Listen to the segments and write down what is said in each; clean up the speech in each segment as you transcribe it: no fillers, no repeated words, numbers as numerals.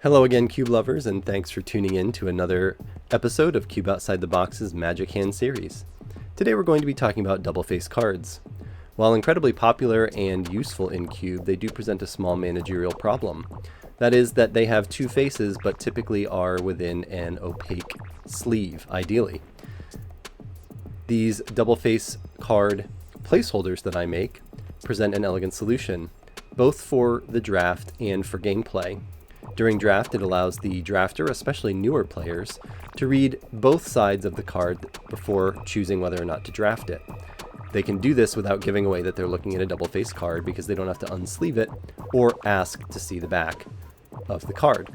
Hello again, Cube lovers, and thanks for tuning in to another episode of Cube Outside the Box's Magic Hand series. Today we're going to be talking about double-face cards. While incredibly popular and useful in Cube, they do present a small managerial problem. That is that they have two faces, but typically are within an opaque sleeve, ideally. These double-face card placeholders that I make present an elegant solution, both for the draft and for gameplay. During draft, it allows the drafter, especially newer players, to read both sides of the card before choosing whether or not to draft it. They can do this without giving away that they're looking at a double-face card because they don't have to unsleeve it or ask to see the back of the card.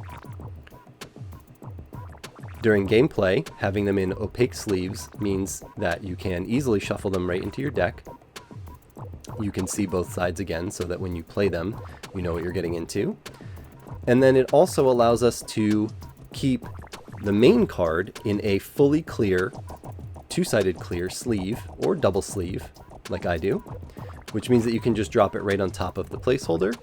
During gameplay, having them in opaque sleeves means that you can easily shuffle them right into your deck. You can see both sides again so that when you play them, you know what you're getting into. And then it also allows us to keep the main card in a fully clear, two-sided clear sleeve or double sleeve, like I do, which means that you can just drop it right on top of the placeholder.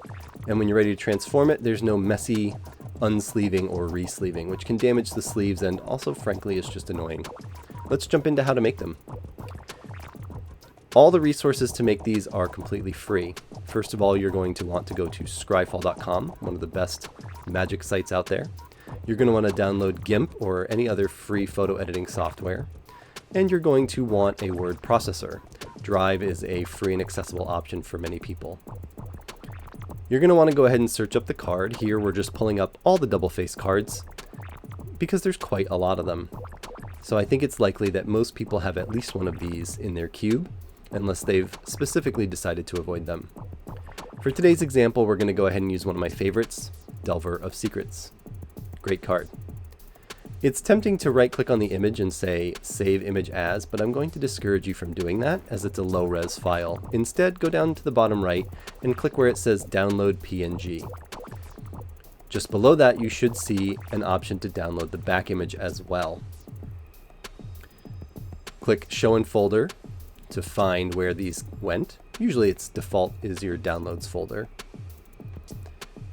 And when you're ready to transform it, there's no messy unsleeving or resleeving, which can damage the sleeves and also, frankly, is just annoying. Let's jump into how to make them. All the resources to make these are completely free. First of all, you're going to want to go to scryfall.com, one of the best magic sites out there. You're going to want to download GIMP or any other free photo editing software. And you're going to want a word processor. Drive is a free and accessible option for many people. You're going to want to go ahead and search up the card. Here we're just pulling up all the double face cards because there's quite a lot of them. So I think it's likely that most people have at least one of these in their cube, unless they've specifically decided to avoid them. For today's example, we're going to go ahead and use one of my favorites, Delver of Secrets. Great card. It's tempting to right-click on the image and say Save Image As, but I'm going to discourage you from doing that as it's a low-res file. Instead, go down to the bottom right and click where it says Download PNG. Just below that, you should see an option to download the back image as well. Click Show in Folder to find where these went. Usually its default is your downloads folder.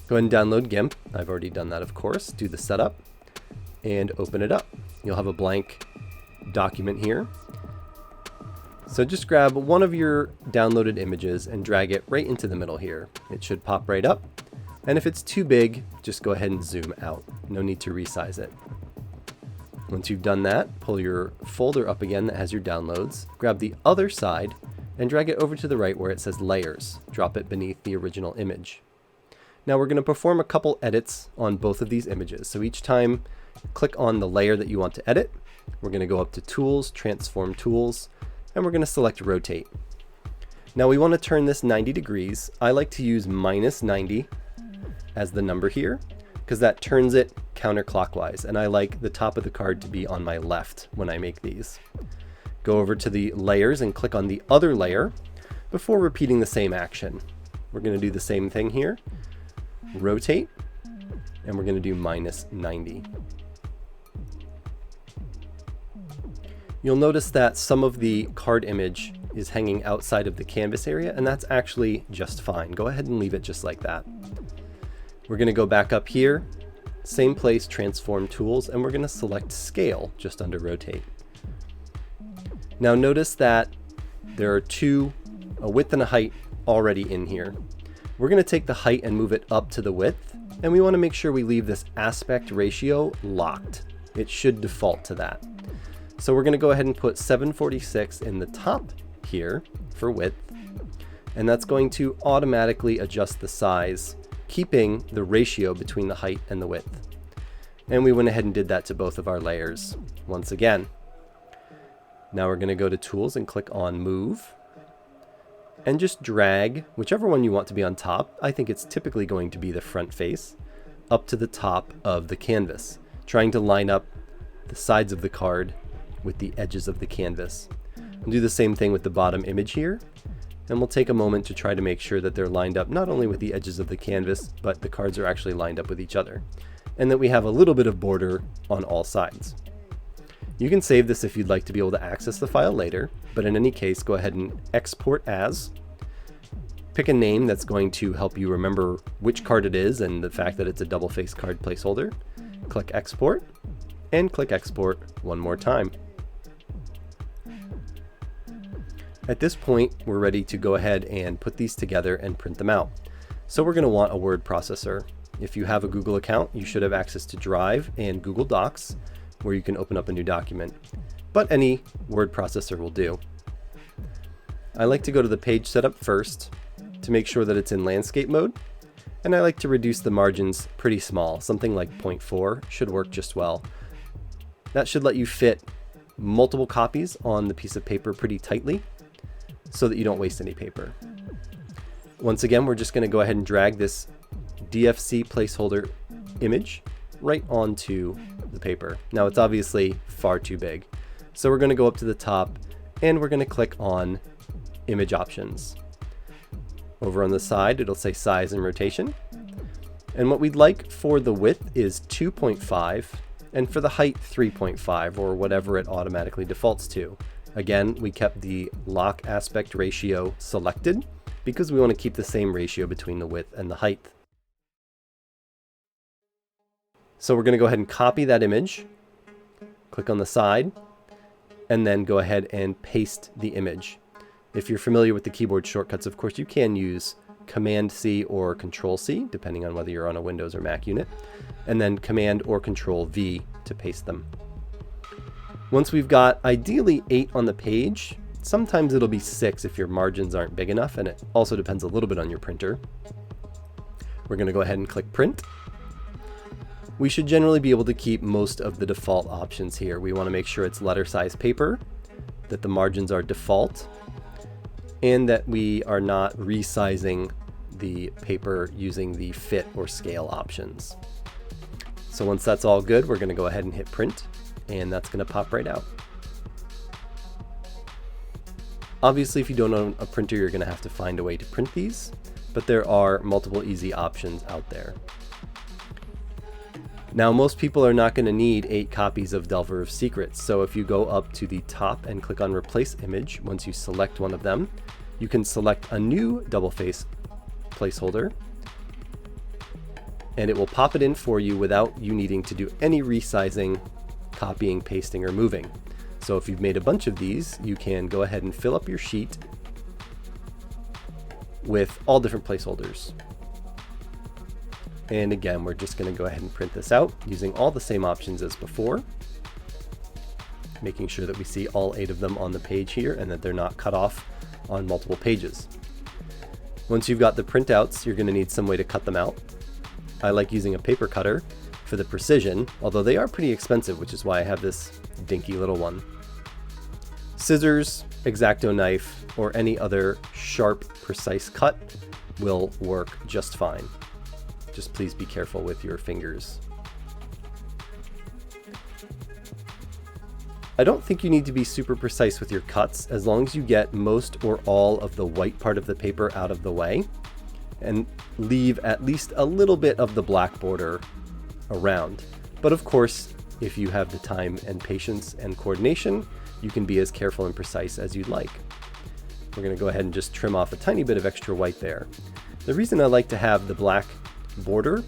Go ahead and download GIMP. I've already done that, of course. Do the setup and open it up. You'll have a blank document here. So just grab one of your downloaded images and drag it right into the middle here. It should pop right up. And if it's too big, just go ahead and zoom out. No need to resize it. Once you've done that, pull your folder up again that has your downloads, grab the other side, and drag it over to the right where it says Layers. Drop it beneath the original image. Now we're going to perform a couple edits on both of these images. So each time, click on the layer that you want to edit. We're going to go up to Tools, Transform Tools, and we're going to select Rotate. Now we want to turn this 90 degrees. I like to use -90 as the number here, because that turns it counterclockwise, and I like the top of the card to be on my left when I make these. Go over to the layers and click on the other layer before repeating the same action. We're going to do the same thing here. Rotate, and we're going to do -90. You'll notice that some of the card image is hanging outside of the canvas area, and that's actually just fine. Go ahead and leave it just like that. We're going to go back up here, same place, Transform Tools, and we're going to select Scale just under Rotate. Now notice that there are a width and a height already in here. We're going to take the height and move it up to the width, and we want to make sure we leave this aspect ratio locked. It should default to that. So we're going to go ahead and put 746 in the top here for width, and that's going to automatically adjust the size, keeping the ratio between the height and the width. And we went ahead and did that to both of our layers once again. Now we're going to go to Tools and click on Move, and just drag whichever one you want to be on top. I think it's typically going to be the front face, up to the top of the canvas, trying to line up the sides of the card with the edges of the canvas. We'll do the same thing with the bottom image here, and we'll take a moment to try to make sure that they're lined up not only with the edges of the canvas, but the cards are actually lined up with each other, and that we have a little bit of border on all sides. You can save this if you'd like to be able to access the file later, but in any case, go ahead and export as, pick a name that's going to help you remember which card it is and the fact that it's a double-faced card placeholder. Click Export, and click Export one more time. At this point, we're ready to go ahead and put these together and print them out. So we're going to want a word processor. If you have a Google account, you should have access to Drive and Google Docs, where you can open up a new document. But any word processor will do. I like to go to the page setup first to make sure that it's in landscape mode. And I like to reduce the margins pretty small. Something like 0.4 should work just well. That should let you fit multiple copies on the piece of paper pretty tightly, so that you don't waste any paper. Once again, we're just going to go ahead and drag this DFC placeholder image right onto the paper. Now it's obviously far too big. So we're going to go up to the top and we're going to click on Image Options. Over on the side, it'll say Size and Rotation. And what we'd like for the width is 2.5 and for the height 3.5 or whatever it automatically defaults to. Again, we kept the lock aspect ratio selected because we want to keep the same ratio between the width and the height. So we're going to go ahead and copy that image, click on the side, and then go ahead and paste the image. If you're familiar with the keyboard shortcuts, of course, you can use Command-C or Control-C, depending on whether you're on a Windows or Mac unit, and then Command or Control-V to paste them. Once we've got ideally 8 on the page, sometimes it'll be 6 if your margins aren't big enough, and it also depends a little bit on your printer. We're going to go ahead and click Print. We should generally be able to keep most of the default options here. We want to make sure it's letter size paper, that the margins are default, and that we are not resizing the paper using the fit or scale options. So once that's all good, we're going to go ahead and hit Print. And that's going to pop right out. Obviously, if you don't own a printer, you're going to have to find a way to print these, but there are multiple easy options out there. Now, most people are not going to need 8 copies of Delver of Secrets, so if you go up to the top and click on Replace Image, once you select one of them, you can select a new double-face placeholder, and it will pop it in for you without you needing to do any resizing, copying, pasting, or moving. So if you've made a bunch of these, you can go ahead and fill up your sheet with all different placeholders. And again, we're just going to go ahead and print this out using all the same options as before, making sure that we see all 8 of them on the page here and that they're not cut off on multiple pages. Once you've got the printouts, you're going to need some way to cut them out. I like using a paper cutter for the precision, although they are pretty expensive, which is why I have this dinky little one. Scissors, X-Acto knife, or any other sharp, precise cut will work just fine. Just please be careful with your fingers. I don't think you need to be super precise with your cuts as long as you get most or all of the white part of the paper out of the way and leave at least a little bit of the black border around. But of course, if you have the time and patience and coordination, you can be as careful and precise as you'd like. We're going to go ahead and just trim off a tiny bit of extra white there. The reason I like to have the black border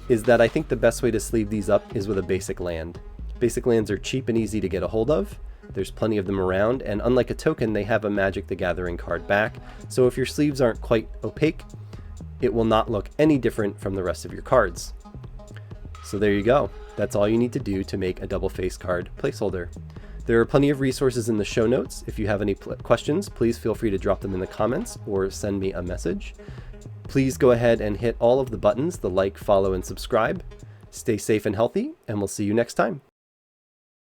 is that I think the best way to sleeve these up is with a basic land. Basic lands are cheap and easy to get a hold of. There's plenty of them around, and unlike a token, they have a Magic the Gathering card back, so if your sleeves aren't quite opaque, it will not look any different from the rest of your cards. So there you go. That's all you need to do to make a double-face card placeholder. There are plenty of resources in the show notes. If you have any questions, please feel free to drop them in the comments or send me a message. Please go ahead and hit all of the buttons, the like, follow, and subscribe. Stay safe and healthy, and we'll see you next time.